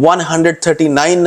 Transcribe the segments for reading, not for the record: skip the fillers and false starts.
139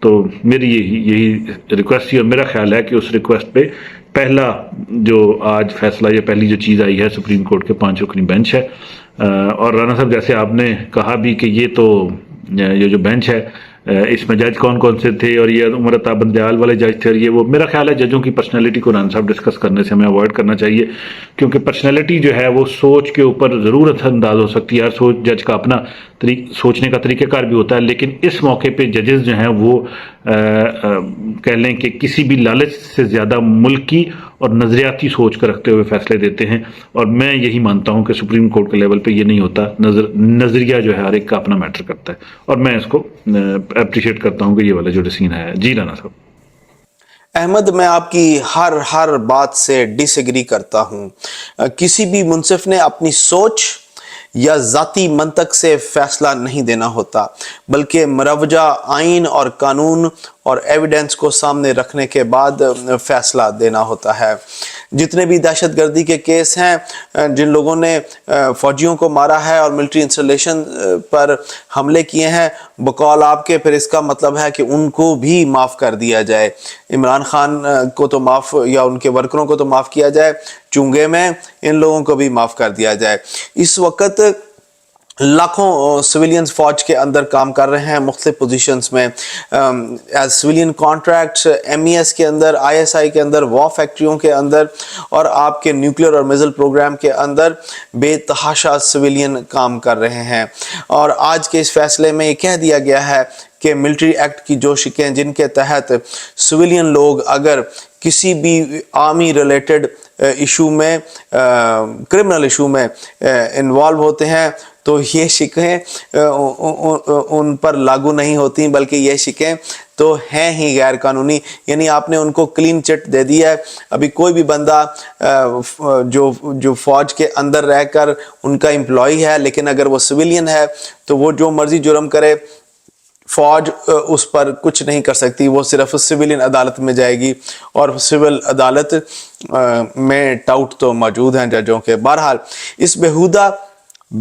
تو میری یہی ریکویسٹ تھی، اور میرا خیال ہے کہ اس ریکویسٹ پہ پہلا جو آج فیصلہ یا پہلی جو چیز آئی ہے سپریم کورٹ کے 5 رکنی بینچ ہے. اور رانا صاحب جیسے آپ نے کہا بھی کہ یہ جو بینچ ہے اس میں جج کون کون سے تھے، اور یہ عمر عطا بندیال والے جج تھے، اور وہ میرا خیال ہے ججوں کی پرسنالٹی کو رانا صاحب ڈسکس کرنے سے ہمیں اوائڈ کرنا چاہیے، کیونکہ پرسنالٹی جو ہے وہ سوچ کے اوپر ضرور اثر انداز ہو سکتی ہے. ہر سوچ جج کا اپنا سوچنے کا طریقہ کار بھی ہوتا ہے، لیکن اس موقع پہ ججز جو ہیں وہ کہہ لیں کہ کسی بھی لالچ سے زیادہ ملکی اور نظریاتی سوچ کا رکھتے ہوئے فیصلے دیتے ہیں. اور میں یہی مانتا ہوں کہ سپریم کورٹ کے لیول پہ یہ نہیں ہوتا، نظریہ جو ہے ہر ایک کا اپنا میٹر کرتا ہے، اور میں اس کو اپریشیٹ کرتا ہوں کہ یہ والا جو ڈیسیژن ہے. جی رانا صاحب. احمد، میں آپ کی ہر بات سے ڈس ایگری کرتا ہوں. کسی بھی منصف نے اپنی سوچ یا ذاتی منطق سے فیصلہ نہیں دینا ہوتا، بلکہ مروجہ آئین اور قانون اور ایویڈنس کو سامنے رکھنے کے بعد فیصلہ دینا ہوتا ہے. جتنے بھی دہشت گردی کے کیس ہیں، جن لوگوں نے فوجیوں کو مارا ہے اور ملٹری انسٹالیشن پر حملے کیے ہیں، بقول آپ کے پھر اس کا مطلب ہے کہ ان کو بھی معاف کر دیا جائے. عمران خان کو تو معاف، یا ان کے ورکروں کو تو معاف کیا جائے، چونگے میں ان لوگوں کو بھی معاف کر دیا جائے. اس وقت لاکھوں سویلینز فوج کے اندر کام کر رہے ہیں مختلف پوزیشنز میں، ایز سویلین کانٹریکٹس، MES کے اندر، ISI کے اندر، وار فیکٹریوں کے اندر، اور آپ کے نیوکلیئر اور میزل پروگرام کے اندر بے تحاشا سویلین کام کر رہے ہیں. اور آج کے اس فیصلے میں یہ کہہ دیا گیا ہے کہ ملٹری ایکٹ کی جو شقیں جن کے تحت سویلین لوگ اگر کسی بھی آرمی ریلیٹڈ ایشو میں، کرمنل ایشو میں انوالو ہوتے ہیں، تو یہ شقیں ان پر لاگو نہیں ہوتی، بلکہ یہ شقیں تو ہیں ہی غیر قانونی. یعنی آپ نے ان کو کلین چٹ دے دیا ہے. ابھی کوئی بھی بندہ جو فوج کے اندر رہ کر ان کا امپلائی ہے، لیکن اگر وہ سویلین ہے تو وہ جو مرضی جرم کرے، فوج اس پر کچھ نہیں کر سکتی. وہ صرف سویلین عدالت میں جائے گی، اور سول عدالت میں ٹاؤٹ تو موجود ہیں ججوں کے. بہرحال اس بےہودہ،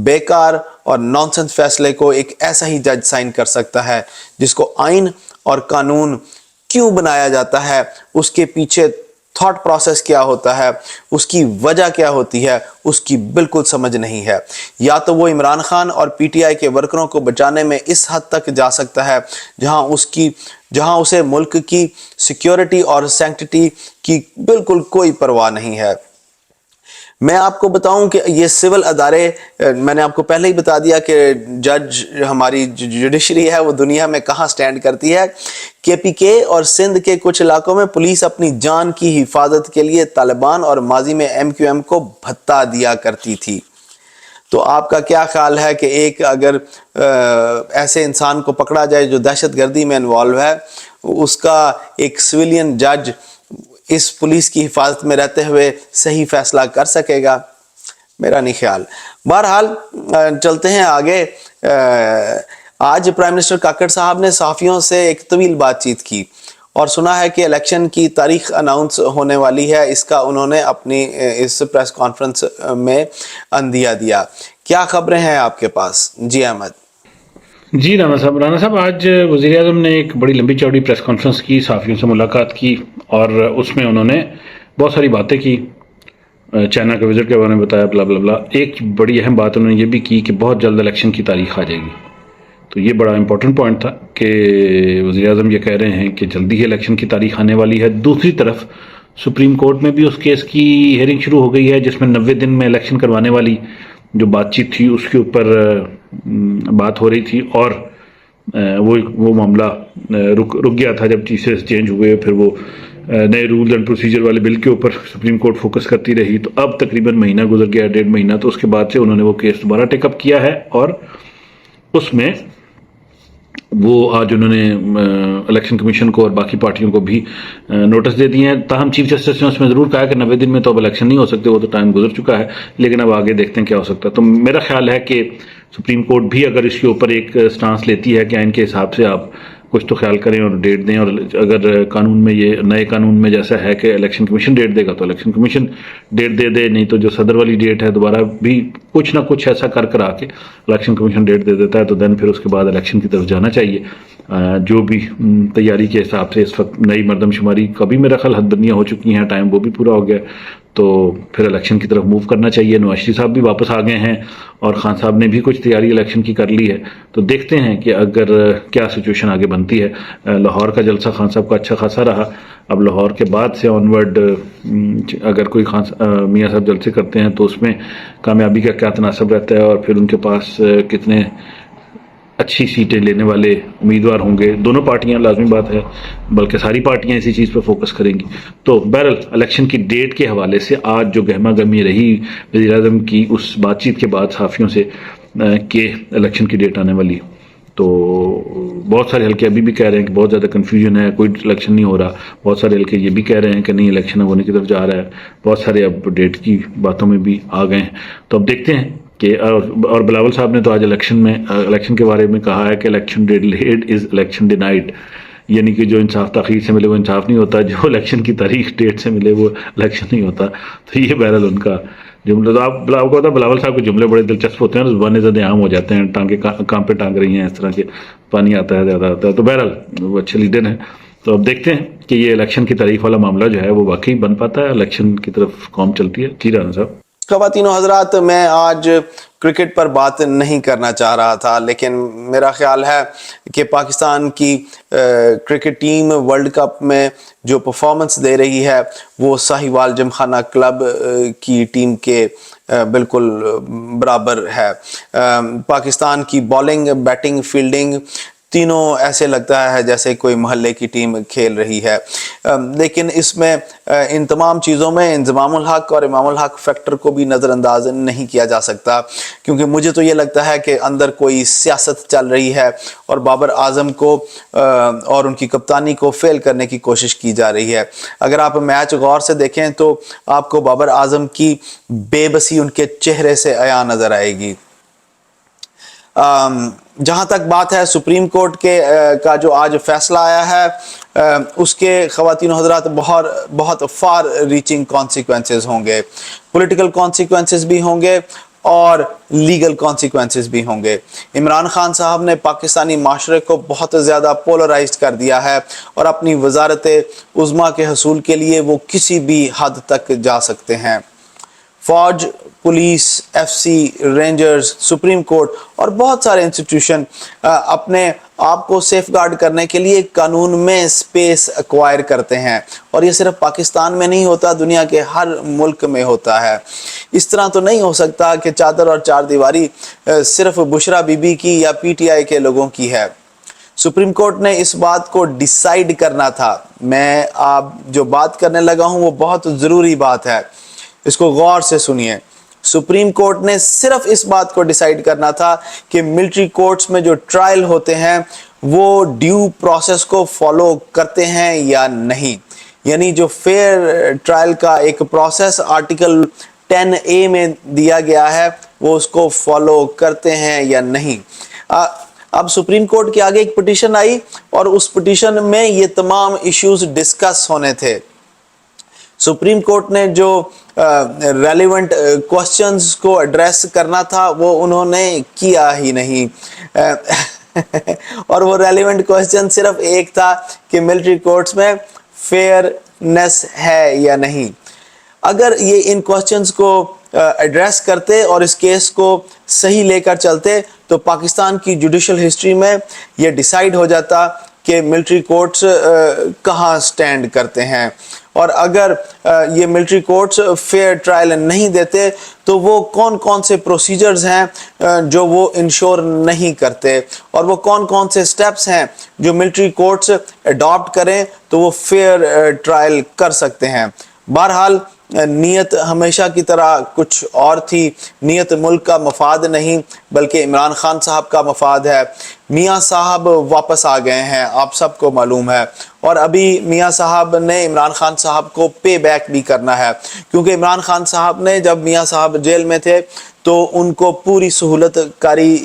بیکار اور نانسنس فیصلے کو ایک ایسا ہی جج سائن کر سکتا ہے جس کو آئین اور قانون کیوں بنایا جاتا ہے، اس کے پیچھے تھاٹ پروسیس کیا ہوتا ہے، اس کی وجہ کیا ہوتی ہے، اس کی بالکل سمجھ نہیں ہے. یا تو وہ عمران خان اور PTI کے ورکروں کو بچانے میں اس حد تک جا سکتا ہے جہاں اسے ملک کی سیکیورٹی اور سینکٹیٹی کی بالکل کوئی پرواہ نہیں ہے. میں آپ کو بتاؤں کہ یہ سول ادارے، میں نے آپ کو پہلے ہی بتا دیا کہ جج، ہماری جوڈیشری ہے وہ دنیا میں کہاں سٹینڈ کرتی ہے. KPK اور سندھ کے کچھ علاقوں میں پولیس اپنی جان کی حفاظت کے لیے طالبان اور ماضی میں MQM کو بھتہ دیا کرتی تھی. تو آپ کا کیا خیال ہے کہ ایک اگر ایسے انسان کو پکڑا جائے جو دہشت گردی میں انوالو ہے، اس کا ایک سویلین جج اس پولیس کی حفاظت میں رہتے ہوئے صحیح فیصلہ کر سکے گا؟ میرا نہیں خیال. بہرحال چلتے ہیں آگے. آج پرائم منسٹر کاکڑ صاحب نے صحافیوں سے ایک طویل بات چیت کی، اور سنا ہے کہ الیکشن کی تاریخ اناؤنس ہونے والی ہے. اس کا انہوں نے اپنی اس پریس کانفرنس میں اندیا دیا. کیا خبریں ہیں آپ کے پاس؟ جی احمد. جی رانا صاحب آج وزیر اعظم نے ایک بڑی لمبی چوڑی پریس کانفرنس کی، صحافیوں سے ملاقات کی، اور اس میں انہوں نے بہت ساری باتیں کی، چائنا کے وزٹ کے بارے میں بتایا، بلا بلا بلا. ایک بڑی اہم بات انہوں نے یہ بھی کی کہ بہت جلد الیکشن کی تاریخ آ جائے گی. تو یہ بڑا امپورٹنٹ پوائنٹ تھا کہ وزیر اعظم یہ کہہ رہے ہیں کہ جلدی ہی الیکشن کی تاریخ آنے والی ہے. دوسری طرف سپریم کورٹ میں بھی اس کیس کی ہیئرنگ شروع ہو گئی ہے، جس میں 90 دن میں الیکشن کروانے والی جو بات چیت تھی اس کے اوپر بات ہو رہی تھی، اور وہ معاملہ رک گیا تھا جب ٹیچرز چینج ہوئے. پھر وہ نئے رولز اینڈ پروسیجر والے بل کے اوپر سپریم کورٹ فوکس کرتی رہی. تو اب تقریباً مہینہ گزر گیا، 1.5 مہینہ. تو اس کے بعد سے انہوں نے وہ کیس دوبارہ ٹیک اپ کیا ہے، اور اس میں وہ آج انہوں نے الیکشن کمیشن کو اور باقی پارٹیوں کو بھی نوٹس دے دیے ہیں. تاہم چیف جسٹس نے اس میں ضرور کہا کہ 90 دن میں تو اب الیکشن نہیں ہو سکتے، وہ تو ٹائم گزر چکا ہے، لیکن اب آگے دیکھتے ہیں کیا ہو سکتا ہے. تو میرا خیال ہے کہ سپریم کورٹ بھی اگر اس کے اوپر ایک سٹانس لیتی ہے کہ آئین کے حساب سے آپ کچھ تو خیال کریں اور ڈیٹ دیں، اور اگر قانون میں یہ نئے قانون میں جیسا ہے کہ الیکشن کمیشن ڈیٹ دے گا تو الیکشن کمیشن ڈیٹ دے دے، نہیں تو جو صدر والی ڈیٹ ہے دوبارہ بھی کچھ نہ کچھ ایسا کر کے الیکشن کمیشن ڈیٹ دے دیتا ہے، تو دین پھر اس کے بعد الیکشن کی طرف جانا چاہیے. جو بھی تیاری کے حساب سے اس وقت نئی مردم شماری کا بھی میرا خیال حد بندیاں ہو چکی ہیں, ٹائم وہ بھی پورا ہو گیا, تو پھر الیکشن کی طرف موو کرنا چاہیے. نواز شریف صاحب بھی واپس آ گئے ہیں اور خان صاحب نے بھی کچھ تیاری الیکشن کی کر لی ہے, تو دیکھتے ہیں کہ اگر کیا سچویشن آگے بنتی ہے. لاہور کا جلسہ خان صاحب کا اچھا خاصا رہا. اب لاہور کے بعد سے آن ورڈ اگر کوئی میاں صاحب جلسے کرتے ہیں تو اس میں کامیابی کا کیا تناسب رہتا ہے, اور پھر ان کے پاس کتنے اچھی سیٹیں لینے والے امیدوار ہوں گے. دونوں پارٹیاں لازمی بات ہے, بلکہ ساری پارٹیاں اسی چیز پہ فوکس کریں گی. تو بہرحال الیکشن کی ڈیٹ کے حوالے سے آج جو گہما گہمی رہی وزیر اعظم کی اس بات چیت کے بعد صحافیوں سے کہ الیکشن کی ڈیٹ آنے والی, تو بہت سارے حلقے ابھی بھی کہہ رہے ہیں کہ بہت زیادہ کنفیوژن ہے, کوئی الیکشن نہیں ہو رہا. بہت سارے حلقے یہ بھی کہہ رہے ہیں کہ نہیں الیکشن ہونے کی طرف جا رہا ہے. بہت سارے اب ڈیٹ کی باتوں میں بھی آ گئے ہیں. تو اب دیکھتے ہیں کہ اور بلاول صاحب نے تو آج الیکشن کے بارے میں کہا ہے کہ الیکشن ڈیلیڈ از الیکشن ڈینائڈ, یعنی کہ جو انصاف تاخیر سے ملے وہ انصاف نہیں ہوتا, جو الیکشن کی تاریخ ڈیٹ سے ملے وہ الیکشن نہیں ہوتا. تو یہ بہرحال ان کا جملہ. تو آپ بلاول صاحب کے جملے بڑے دلچسپ ہوتے ہیں, زبانیں زیادہ عام ہو جاتے ہیں, ٹانگیں کام پہ ٹانگ رہی ہیں اس طرح کے, پانی آتا ہے زیادہ آتا ہے. تو بہرحال وہ اچھے لیڈر ہیں. تو اب دیکھتے ہیں کہ یہ الیکشن کی تاریخ والا معاملہ جو ہے وہ واقعی بن پاتا ہے, الیکشن کی طرف قوم چلتی ہے. جی رانا صاحب. خواتین و حضرات, میں آج کرکٹ پر بات نہیں کرنا چاہ رہا تھا, لیکن میرا خیال ہے کہ پاکستان کی کرکٹ ٹیم ورلڈ کپ میں جو پرفارمنس دے رہی ہے وہ ساہیوال جمخانہ کلب کی ٹیم کے بالکل برابر ہے. پاکستان کی بالنگ, بیٹنگ, فیلڈنگ تینوں ایسے لگتا ہے جیسے کوئی محلے کی ٹیم کھیل رہی ہے. لیکن اس میں ان تمام چیزوں میں انضمام الحق اور امام الحق فیکٹر کو بھی نظر انداز نہیں کیا جا سکتا, کیونکہ مجھے تو یہ لگتا ہے کہ اندر کوئی سیاست چل رہی ہے اور بابر اعظم کو اور ان کی کپتانی کو فیل کرنے کی کوشش کی جا رہی ہے. اگر آپ میچ غور سے دیکھیں تو آپ کو بابر اعظم کی بے بسی ان کے چہرے سے عیاں نظر آئے گی. جہاں تک بات ہے سپریم کورٹ کا جو آج فیصلہ آیا ہے اس کے خواتین و حضرات بہت فار ریچنگ کانسیکوینسز ہوں گے, پولیٹیکل کانسیکوینسز بھی ہوں گے اور لیگل کانسیکوینسز بھی ہوں گے. عمران خان صاحب نے پاکستانی معاشرے کو بہت زیادہ پولرائزڈ کر دیا ہے اور اپنی وزارت عظمیٰ کے حصول کے لیے وہ کسی بھی حد تک جا سکتے ہیں. فوج, police, F C, rangers, supreme court اور بہت سارے انسٹیٹیوشن اپنے آپ کو سیف گارڈ کرنے کے لیے قانون میں سپیس ایکوائر کرتے ہیں, اور یہ صرف پاکستان میں نہیں ہوتا, دنیا کے ہر ملک میں ہوتا ہے. اس طرح تو نہیں ہو سکتا کہ چادر اور چار دیواری صرف بشرا بی بی کی یا پی ٹی آئی کے لوگوں کی ہے. سپریم کورٹ نے اس بات کو ڈیسائیڈ کرنا تھا. میں آپ جو بات کرنے لگا ہوں وہ بہت ضروری بات ہے, اس کو غور سے سنیے. سپریم کورٹ نے صرف اس بات کو ڈیسائیڈ کرنا تھا کہ ملٹری کورٹس میں جو ٹرائل ہوتے ہیں وہ ڈیو پروسیس کو فالو کرتے ہیں یا نہیں. یعنی جو فیئر ٹرائل کا ایک پروسیس آرٹیکل 10A میں دیا گیا ہے وہ اس کو فالو کرتے ہیں یا نہیں. اب سپریم کورٹ کے آگے ایک پٹیشن آئی اور اس پٹیشن میں یہ تمام ایشوز ڈسکس ہونے تھے. سپریم کورٹ نے جو ریلیونٹ کوسچنز کو ایڈریس کرنا تھا وہ انہوں نے کیا ہی نہیں. اور وہ ریلیونٹ کوسچن صرف ایک تھا کہ ملٹری کورٹس میں فیئرنس ہے یا نہیں. اگر یہ ان کوسچنز کو ایڈریس کرتے اور اس کیس کو صحیح لے کر چلتے تو پاکستان کی جوڈیشل ہسٹری میں یہ ڈیسائیڈ ہو جاتا کہ ملٹری کورٹس کہاں سٹینڈ کرتے ہیں. اور اگر یہ ملٹری کورٹس فیئر ٹرائل نہیں دیتے تو وہ کون سے پروسیجرز ہیں جو وہ انشور نہیں کرتے, اور وہ کون سے سٹیپس ہیں جو ملٹری کورٹس اڈاپٹ کریں تو وہ فیئر ٹرائل کر سکتے ہیں. بہرحال نیت ہمیشہ کی طرح کچھ اور تھی. نیت ملک کا مفاد نہیں بلکہ عمران خان صاحب کا مفاد ہے. میاں صاحب واپس آ گئے ہیں, آپ سب کو معلوم ہے, اور ابھی میاں صاحب نے عمران خان صاحب کو پے بیک بھی کرنا ہے, کیونکہ عمران خان صاحب نے جب میاں صاحب جیل میں تھے تو ان کو پوری سہولت کاری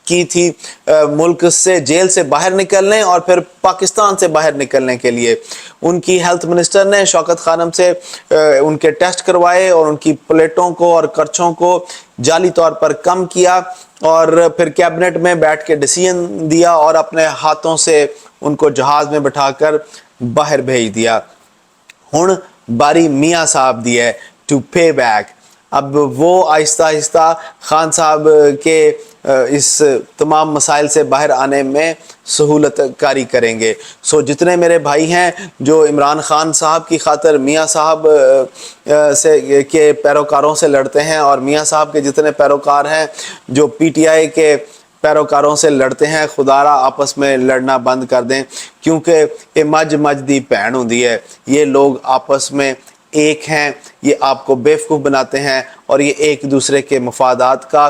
کی تھی ملک سے جیل سے باہر نکلنے اور پھر پاکستان سے باہر نکلنے کے لیے. ان کی ہیلتھ منسٹر نے شوکت خانم سے ان کے ٹیسٹ کروائے اور ان کی پلیٹوں کو اور کرچوں کو جعلی طور پر کم کیا اور پھر کیبنٹ میں بیٹھ کے ڈیسیژن دیا اور اپنے ہاتھوں سے ان کو جہاز میں بٹھا کر باہر بھیج دیا. ہن باری میاں صاحب دی ہے ٹو پے بیک. اب وہ آہستہ آہستہ خان صاحب کے اس تمام مسائل سے باہر آنے میں سہولت کاری کریں گے. سو جتنے میرے بھائی ہیں جو عمران خان صاحب کی خاطر میاں صاحب سے کے پیروکاروں سے لڑتے ہیں اور میاں صاحب کے جتنے پیروکار ہیں جو پی ٹی آئی کے پیروکاروں سے لڑتے ہیں, خدا را آپس میں لڑنا بند کر دیں, کیونکہ یہ مجھ دی بہن ہوندی ہے. یہ لوگ آپس میں ایک ہیں, یہ آپ کو بیوقوف بناتے ہیں اور یہ ایک دوسرے کے مفادات کا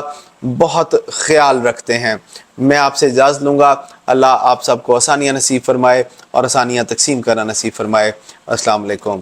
بہت خیال رکھتے ہیں. میں آپ سے اجازت لوں گا. اللہ آپ سب کو آسانیاں نصیب فرمائے اور آسانیاں تقسیم کرنا نصیب فرمائے. السلام علیکم.